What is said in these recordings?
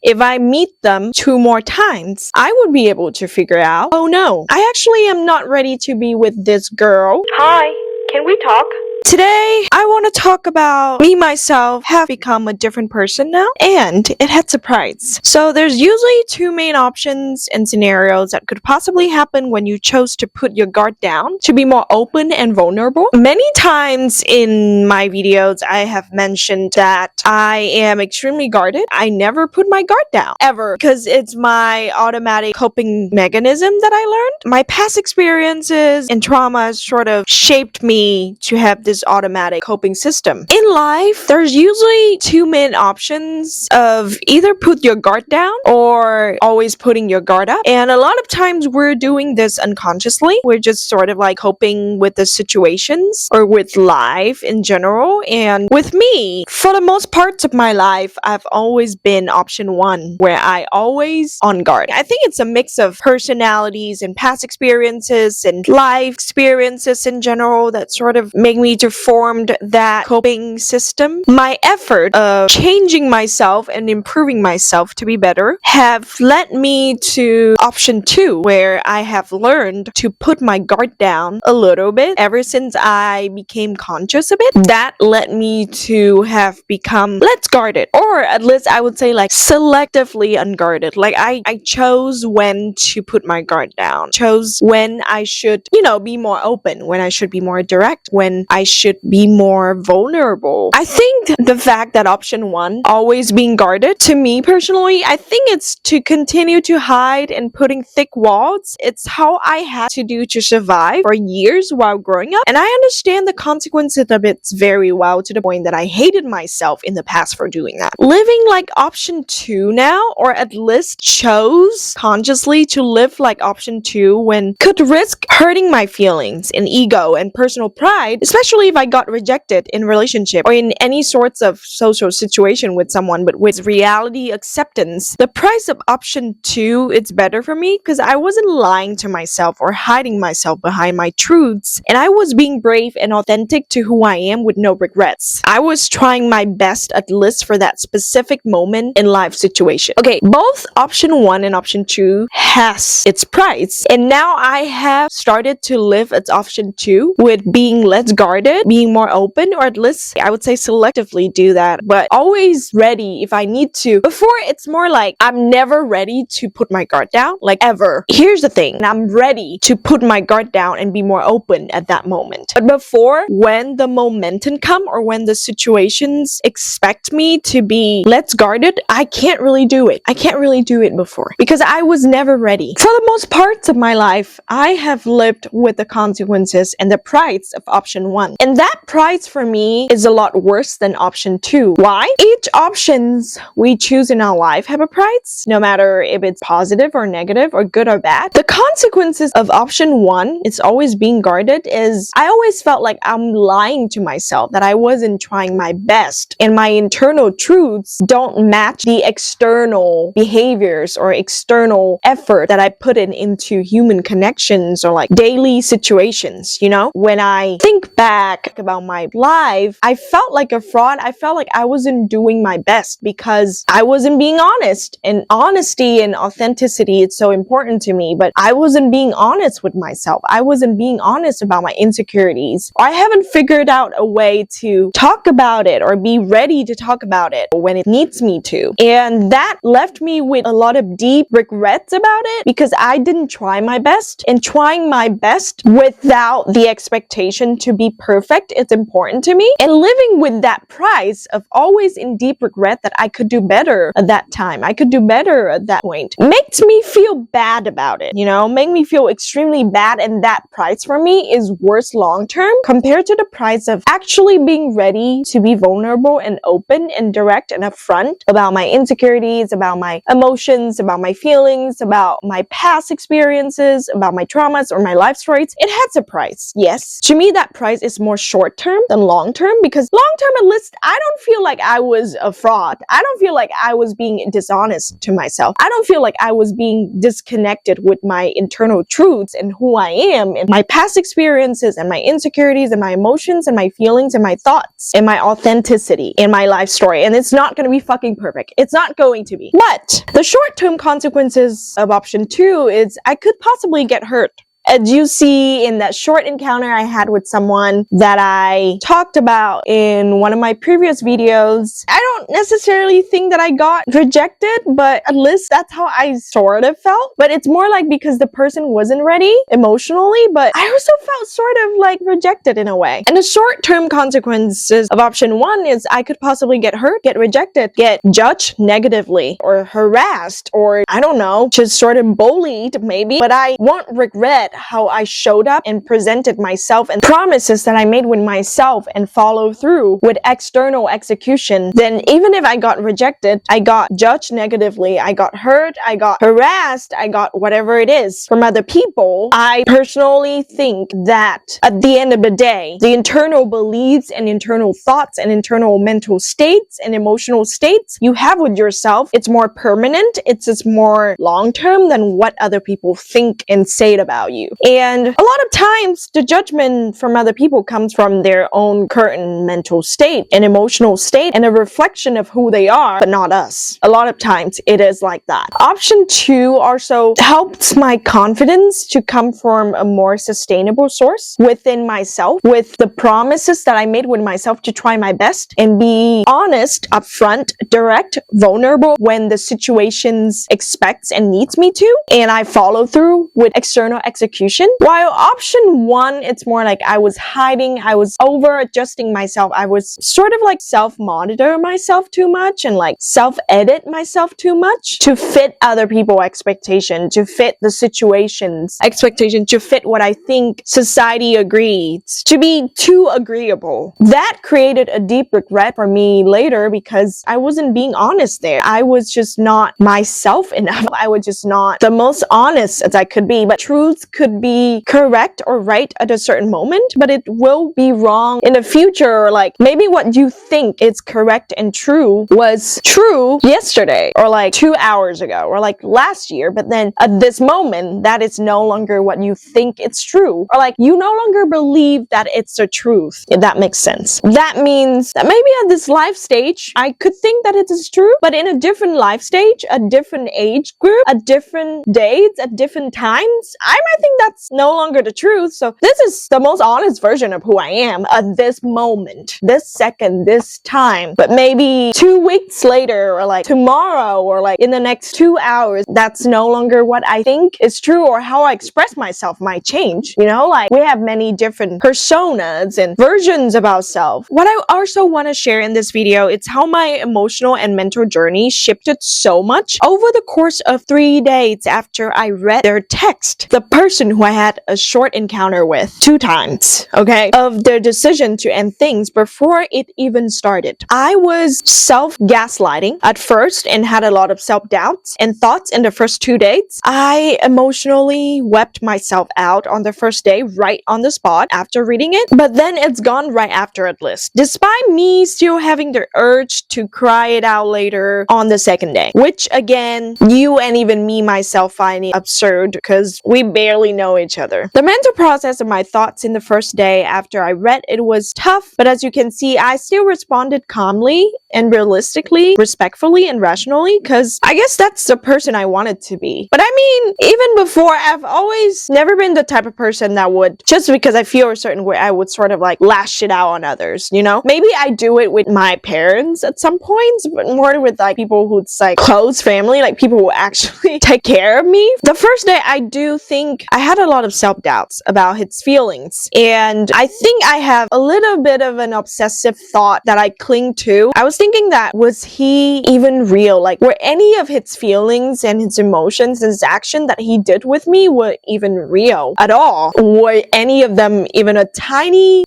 If I meet them 2 more times, I would be able to figure out, oh no, I actually am not ready to be with this girl. Hi, can we talk? Today, I want to talk about me myself have become a different person now, and it had surprise. So there's usually 2 main options and scenarios that could possibly happen when you chose to put your guard down to be more open and vulnerable. Many times in my videos, I have mentioned that I am extremely guarded. I never put my guard down, ever, because it's my automatic coping mechanism that I learned. My past experiences and traumas sort of shaped me to have this automatic coping system. In life, there's usually 2 main options of either put your guard down or always putting your guard up. And a lot of times we're doing this unconsciously. We're just sort of like coping with the situations or with life in general. And with me, for the most parts of my life, I've always been option 1, where I always on guard. I think it's a mix of personalities and past experiences and life experiences in general that sort of make me to formed that coping system. My effort of changing myself and improving myself to be better have led me to option 2, where I have learned to put my guard down a little bit ever since I became conscious of it. That led me to have become less guarded, or at least I would say like selectively unguarded. Like I chose when to put my guard down, chose when I should, be more open, when I should be more direct, when I should be more vulnerable. I think the fact that option 1, always being guarded, to me personally, I think it's to continue to hide and putting thick walls. It's how I had to do to survive for years while growing up. And I understand the consequences of it very well, to the point that I hated myself in the past for doing that. Living like option 2 now, or at least chose consciously to live like option 2 when could risk hurting my feelings and ego and personal pride, especially if I got rejected in relationship or in any sorts of social situation with someone. But with reality acceptance, the price of option 2, it's better for me because I wasn't lying to myself or hiding myself behind my truths, and I was being brave and authentic to who I am with no regrets. I was trying my best, at least for that specific moment in life situation. Okay, both option 1 and option 2 has its price, and now I have started to live as option 2 with being less guarded, being more open, or at least I would say selectively do that, but always ready if I need to. Before, it's more like I'm never ready to put my guard down, like ever. Here's the thing, I'm ready to put my guard down and be more open at that moment. But before, when the momentum come or when the situations expect me to be less guarded, I can't really do it. I can't really do it before because I was never ready. For the most parts of my life, I have lived with the consequences and the price of option 1. And that price for me is a lot worse than option 2. Why? Each options we choose in our life have a price, no matter if it's positive or negative or good or bad. The consequences of option 1, it's always being guarded, is I always felt like I'm lying to myself, that I wasn't trying my best, and my internal truths don't match the external behaviors or external effort that I put into human connections or like daily situations, When I think back about my life, I felt like a fraud. I felt like I wasn't doing my best because I wasn't being honest. And honesty and authenticity, it's so important to me, but I wasn't being honest with myself. I wasn't being honest about my insecurities. I haven't figured out a way to talk about it or be ready to talk about it when it needs me to. And that left me with a lot of deep regrets about it because I didn't try my best, and trying my best without the expectation to be perfect is important to me. And living with that price of always in deep regret that I could do better at that time, I could do better at that point, makes me feel bad about it, make me feel extremely bad. And that price for me is worse long term compared to the price of actually being ready to be vulnerable and open and direct and upfront about my insecurities, about my emotions, about my feelings, about my past experiences, about my traumas or my life stories. It has a price. Yes, to me that price is more short term than long term, because long term, at least I don't feel like I was a fraud. I don't feel like I was being dishonest to myself. I don't feel like I was being disconnected with my internal truths and who I am and my past experiences and my insecurities and my emotions and my feelings and my thoughts and my authenticity in my life story. And it's not going to be fucking perfect. It's not going to be. But the short-term consequences of option 2 is I could possibly get hurt. As you see in that short encounter I had with someone that I talked about in one of my previous videos, I don't necessarily think that I got rejected, but at least that's how I sort of felt. But it's more like because the person wasn't ready emotionally, but I also felt sort of like rejected in a way. And the short-term consequences of option 1 is I could possibly get hurt, get rejected, get judged negatively, or harassed, or I don't know, just sort of bullied maybe, but I won't regret how I showed up and presented myself and promises that I made with myself and follow through with external execution. Then even if I got rejected, I got judged negatively, I got hurt, I got harassed, I got whatever it is from other people, I personally think that at the end of the day, the internal beliefs and internal thoughts and internal mental states and emotional states you have with yourself, it's more permanent, it's more long-term than what other people think and say about you. And a lot of times the judgment from other people comes from their own current mental state and emotional state and a reflection of who they are, but not us. A lot of times it is like that. Option 2 also helps my confidence to come from a more sustainable source within myself, with the promises that I made with myself to try my best and be honest, upfront, direct, vulnerable when the situations expects and needs me to, and I follow through with external execution. While option 1, it's more like I was hiding, I was over adjusting myself, I was sort of like self-monitor myself too much and like self-edit myself too much to fit other people's expectation, to fit the situation's expectation, to fit what I think society agrees, to be too agreeable. That created a deep regret for me later because I wasn't being honest there. I was just not myself enough. I was just not the most honest as I could be, but truths could be correct or right at a certain moment, but it will be wrong in the future, or like maybe what you think is correct and true was true yesterday or like 2 hours ago or like last year, but then at this moment that is no longer what you think it's true, or like you no longer believe that it's the truth, if that makes sense. That means that maybe at this life stage I could think that it is true, but in a different life stage, a different age group, at different dates, at different times, I might think that's no longer the truth. So this is the most honest version of who I am at this moment, this second, this time. But maybe 2 weeks later, or like tomorrow, or like in the next 2 hours, that's no longer what I think is true, or how I express myself might change. You know, like we have many different personas and versions of ourselves. What I also want to share in this video, it's how my emotional and mental journey shifted so much over the course of 3 days after I read their text. The person who I had a short encounter with 2 times, okay, of their decision to end things before it even started. I was self-gaslighting at first and had a lot of self-doubts and thoughts in the first 2 days. I emotionally wept myself out on the first day, right on the spot after reading it, but then it's gone right after at least, despite me still having the urge to cry it out later on the second day, which again, you and even me myself finding absurd because we barely know each other. The mental process of my thoughts in the first day after I read it was tough, but as you can see, I still responded calmly and realistically, respectfully and rationally, because I guess that's the person I wanted to be. But I mean, even before, I've always never been the type of person that would, just because I feel a certain way, I would sort of like lash it out on others, you know? Maybe I do it with my parents at some points, but more with like people who's like close family, like people who actually take care of me. The first day, I do think I had a lot of self-doubts about his feelings, and I think I have a little bit of an obsessive thought that I cling to. I was thinking that, was he even real? Like, were any of his feelings and his emotions and his action that he did with me were even real at all? Were any of them even a tiny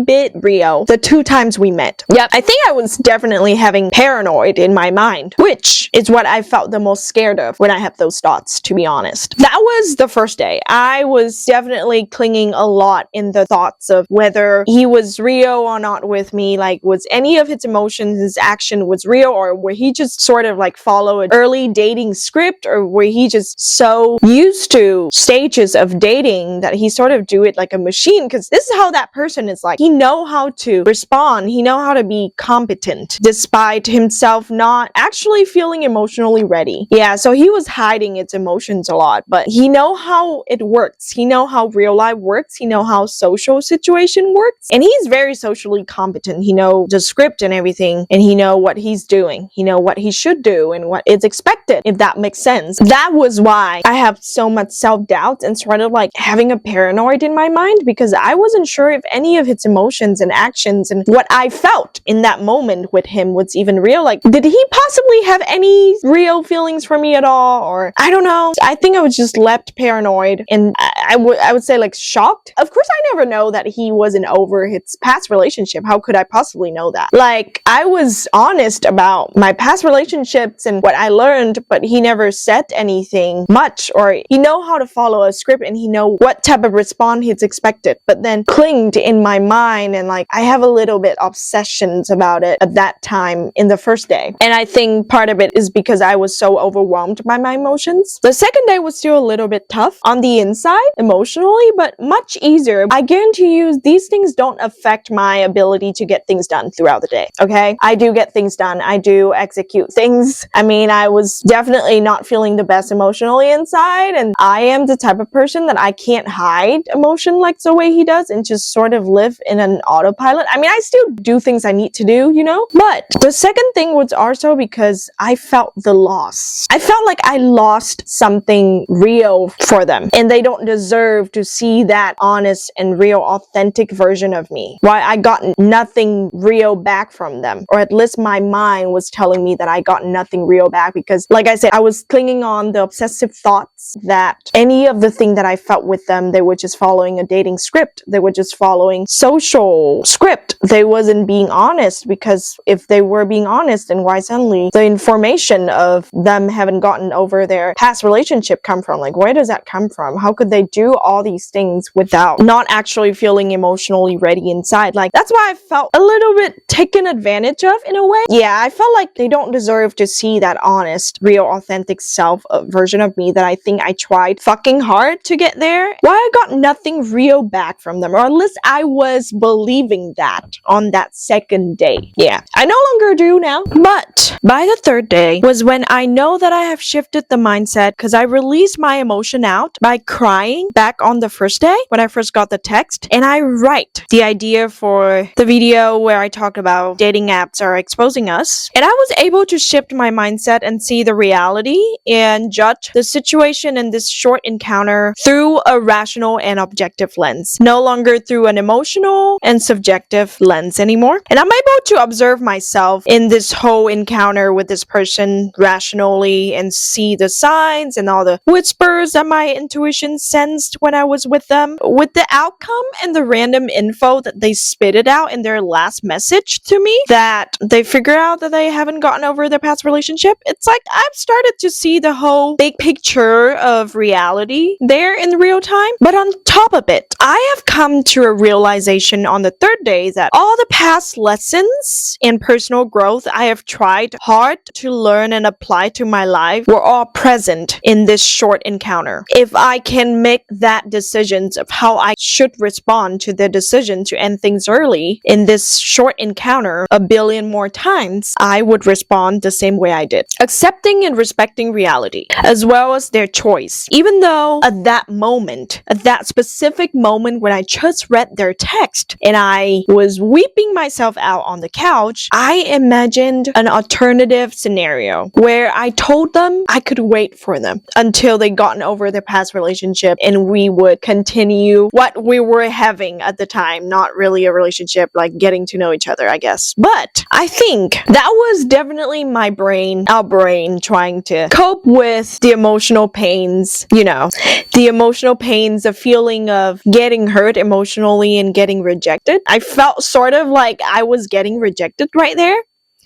bit real the 2 times we met? Yep, I think I was definitely having paranoid in my mind, which is what I felt the most scared of when I had those thoughts, to be honest. That was the first day. I was definitely clinging a lot in the thoughts of whether he was real or not with me. Like, was any of his emotions, his action was real, or were he just sort of like follow an early dating script, or were he just so used to stages of dating that he sort of do it like a machine? Because this is how that person is like. He know how to respond. He know how to be competent despite himself not actually feeling emotionally ready. Yeah, so he was hiding its emotions a lot, but he know how it works. He know how real life works. He know how social situation works, and he's very socially competent. He know the script and everything, and he know what he's doing. He know what he should do and what is expected, if that makes sense. That was why I have so much self-doubt and sort of like having a paranoid in my mind, because I wasn't sure if any of his emotions and actions and what I felt in that moment with him was even real. Like, did he possibly have any real feelings for me at all? Or I don't know. I think I was just left paranoid, and I would say like shocked. Of course, I never know that he wasn't over his past relationship. How could I possibly know that? Like, I was honest about my past relationships and what I learned, but he never said anything much, or he know how to follow a script and he know what type of response he's expected, but then clinged in my mind, and like I have a little bit obsessions about it at that time in the first day. And I think part of it is because I was so overwhelmed by my emotions. The second day was still a little bit tough on the inside emotionally, but much easier. I guarantee you these things don't affect my ability to get things done throughout the day, okay? I do get things done. I do execute things. I mean, I was definitely not feeling the best emotionally inside, and I am the type of person that I can't hide emotion like the way he does and just sort of live in an autopilot. I mean, I still do things I need to do, you know? But the second thing was also because I felt the loss. I felt like I lost something real for them, and they don't deserve to see that honest and real, authentic version of me. Why I got nothing real back from them, or at least my mind was telling me that I got nothing real back, because like I said, I was clinging on the obsessive thoughts that any of the thing that I felt with them, they were just following a dating script. They were just following social script. They wasn't being honest, because if they were being honest, then why suddenly the information of them haven't gotten over their past relationship come from? Like, where does that come from? How could they do all these things without not actually feeling emotionally ready inside? Like, that's why I felt a little bit taken advantage of in a way. Yeah, I felt like they don't deserve to see that honest, real, authentic self version of me that I think I tried fucking hard to get there. Why I got nothing real back from them, or at least I was believing that on that second day. Yeah, I no longer do now. But by the third day was when I know that I have shifted the mindset, because I released my emotion out by crying back on the first day when I first got the text, and I write the idea for the video where I talk about dating apps are exposing us, and I was able to shift my mindset and see the reality and judge the situation in this short encounter through a rational and objective lens, no longer through an emotional and subjective lens anymore. And I'm able to observe myself in this whole encounter with this person rationally and see the signs and all the whispers that my intuition sensed when I was with them. With the outcome and the random info that they spitted out in their last message to me, that they figure out that they haven't gotten over their past relationship, it's like I've started to see the whole big picture of reality there in real time. But on top of it, I have come to a realization on the third day that all the past lessons in personal growth I have tried hard to learn and apply to my life were all present in this short encounter. If I can make that decisions of how I should respond to the decision to end things early in this short encounter a billion more times, I would respond the same way I did. Accepting and respecting reality, as well as their choice. Even though at that moment, at that specific moment when I just read their text and I was weeping myself out on the couch, I imagined an alternative scenario where I told them I could wait for them until they gotten over their past relationship and we would continue what we were having at the time. Not really a relationship, like getting to know each other, I guess. But I think that was definitely my brain, our brain, trying to cope with the emotional pains, you know, the emotional pains, the feeling of getting hurt emotionally and getting rejected. I felt sort of like I was getting rejected right there.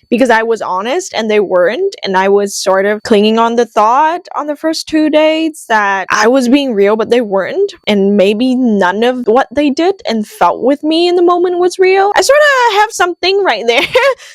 because I was honest and they weren't, and I was sort of clinging on the thought on the first 2 dates that I was being real, but they weren't, and maybe none of what they did and felt with me in the moment was real. I sort of have something right there,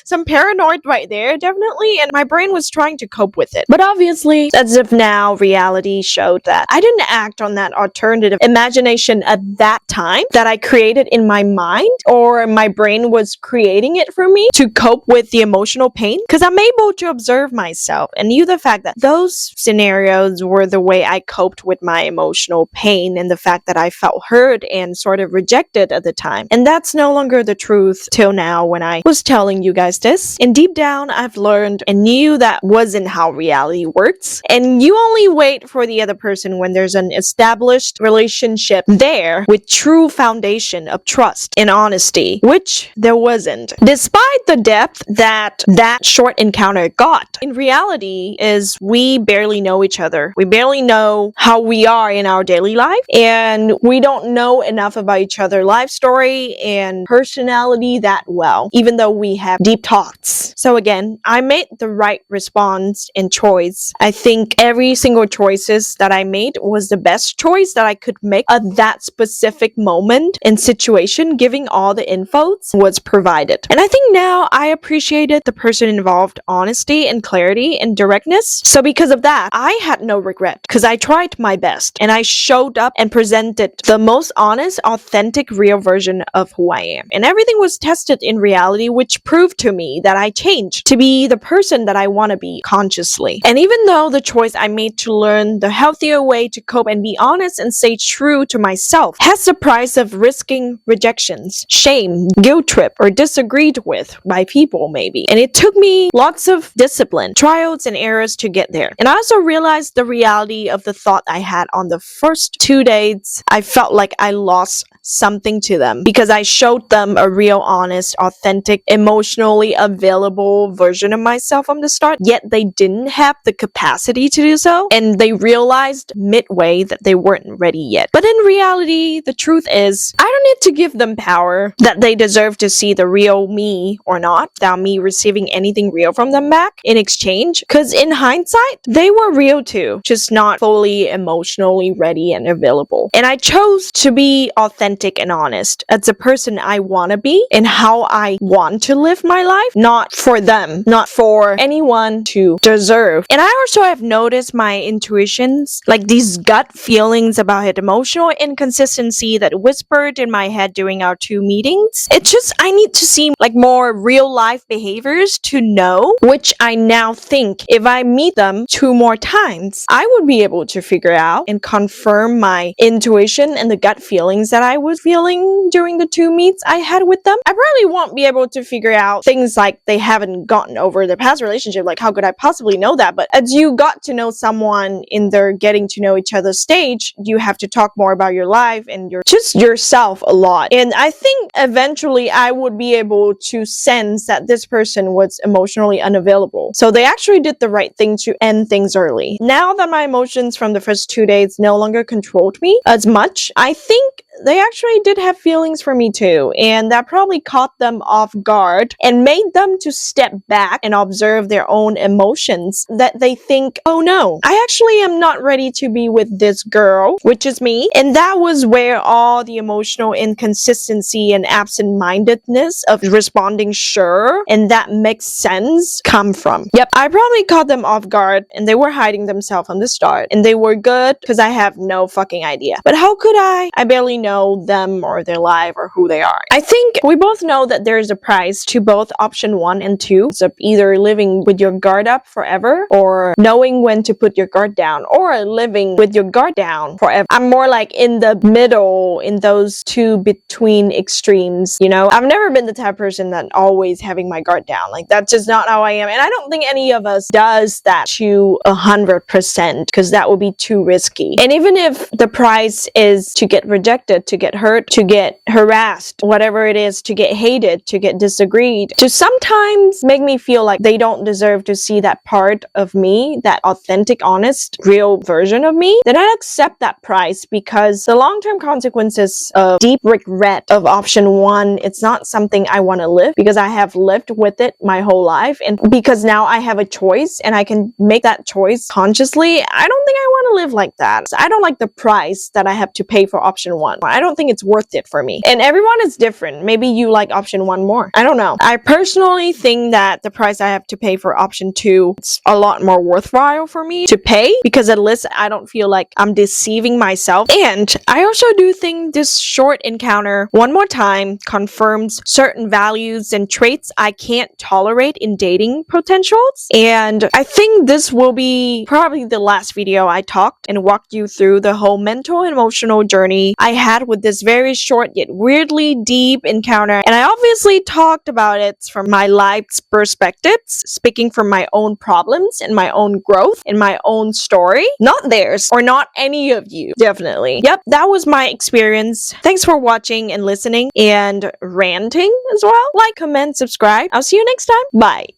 some paranoid right there, definitely, and my brain was trying to cope with it. But obviously, as of now, reality showed that I didn't act on that alternative imagination at that time that I created in my mind, or my brain was creating it for me to cope with the emotional pain, because I'm able to observe myself and knew the fact that those scenarios were the way I coped with my emotional pain and the fact that I felt hurt and sort of rejected at the time. And that's no longer the truth till now when I was telling you guys this. And deep down, I've learned and knew that wasn't how reality works. And you only wait for the other person when there's an established relationship there with true foundation of trust and honesty, which there wasn't. Despite the depth that short encounter got, in reality is we barely know each other. We barely know how we are in our daily life, and we don't know enough about each other's life story and personality that well, even though we have deep thoughts. So again, I made the right response and choice. I think every single choices that I made was the best choice that I could make at that specific moment and situation, giving all the info was provided. And I think now I appreciated the person involved honesty and clarity and directness. So because of that, I had no regret because I tried my best and I showed up and presented the most honest, authentic, real version of who I am. And everything was tested in reality, which proved to me that I changed to be the person that I want to be consciously. And even though the choice I made to learn the healthier way to cope and be honest and stay true to myself has the price of risking rejections, shame, guilt trip, or disagreed with by people maybe. And it took me lots of discipline, trials, and errors to get there. And I also realized the reality of the thought I had on the first 2 dates. I felt like I lost something to them because I showed them a real, honest, authentic, emotionally available version of myself from the start, yet they didn't have the capacity to do so, and they realized midway that they weren't ready yet. But in reality, the truth is, I don't need to give them power that they deserve to see the real me or not, without me receiving anything real from them back in exchange, because in hindsight, they were real too, just not fully emotionally ready and available. And I chose to be authentic and honest as a person I want to be and how I want to live my life, not for them, not for anyone to deserve. And I also have noticed my intuitions, like these gut feelings about emotional inconsistency that whispered in my head during our 2 meetings. It's just I need to see like more real life behaviors to know, which I now think if I meet them 2 more times, I would be able to figure out and confirm my intuition and the gut feelings that I was feeling during the 2 meets I had with them. I probably won't be able to figure out things like they haven't gotten over their past relationship. Like, how could I possibly know that? But as you got to know someone in their getting to know each other stage, you have to talk more about your life and just yourself a lot. And I think eventually I would be able to sense that this person was emotionally unavailable. So they actually did the right thing to end things early. Now that my emotions from the first 2 days no longer controlled me as much, I think they actually did have feelings for me too, and that probably caught them off guard and made them to step back and observe their own emotions, that they think, oh no, I actually am not ready to be with this girl, which is me. And that was where all the emotional inconsistency and absent-mindedness of responding sure and that makes sense come from. Yep, I probably caught them off guard and they were hiding themselves from the start, and they were good because I have no fucking idea. But how could I? I barely know them or their life or who they are. I think we both know that there is a price to both option 1 and 2. So either living with your guard up forever or knowing when to put your guard down, or living with your guard down forever. I'm more like in the middle, in those 2 between extremes, you know? I've never been the type of person that always having my guard down. Like, that's just not how I am. And I don't think any of us does that to 100% because that would be too risky. And even if the price is to get rejected, expected to get hurt, to get harassed, whatever it is, to get hated, to get disagreed, to sometimes make me feel like they don't deserve to see that part of me, that authentic, honest, real version of me, then I accept that price, because the long-term consequences of deep regret of option 1, it's not something I want to live, because I have lived with it my whole life, and because now I have a choice and I can make that choice consciously. I don't think I want to live like that. I don't like the price that I have to pay for option 1. I don't think it's worth it for me. And everyone is different. Maybe you like option 1 more. I don't know. I personally think that the price I have to pay for option 2 is a lot more worthwhile for me to pay, because at least I don't feel like I'm deceiving myself. And I also do think this short encounter one more time confirms certain values and traits I can't tolerate in dating potentials. And I think this will be probably the last video I talked and walked you through the whole mental and emotional journey I had with this very short yet weirdly deep encounter. And I obviously talked about it from my life's perspectives, speaking from my own problems and my own growth and my own story, not theirs or not any of you. Definitely. Yep, that was my experience. Thanks for watching and listening and ranting as well. Like, comment, subscribe. I'll see you next time. Bye.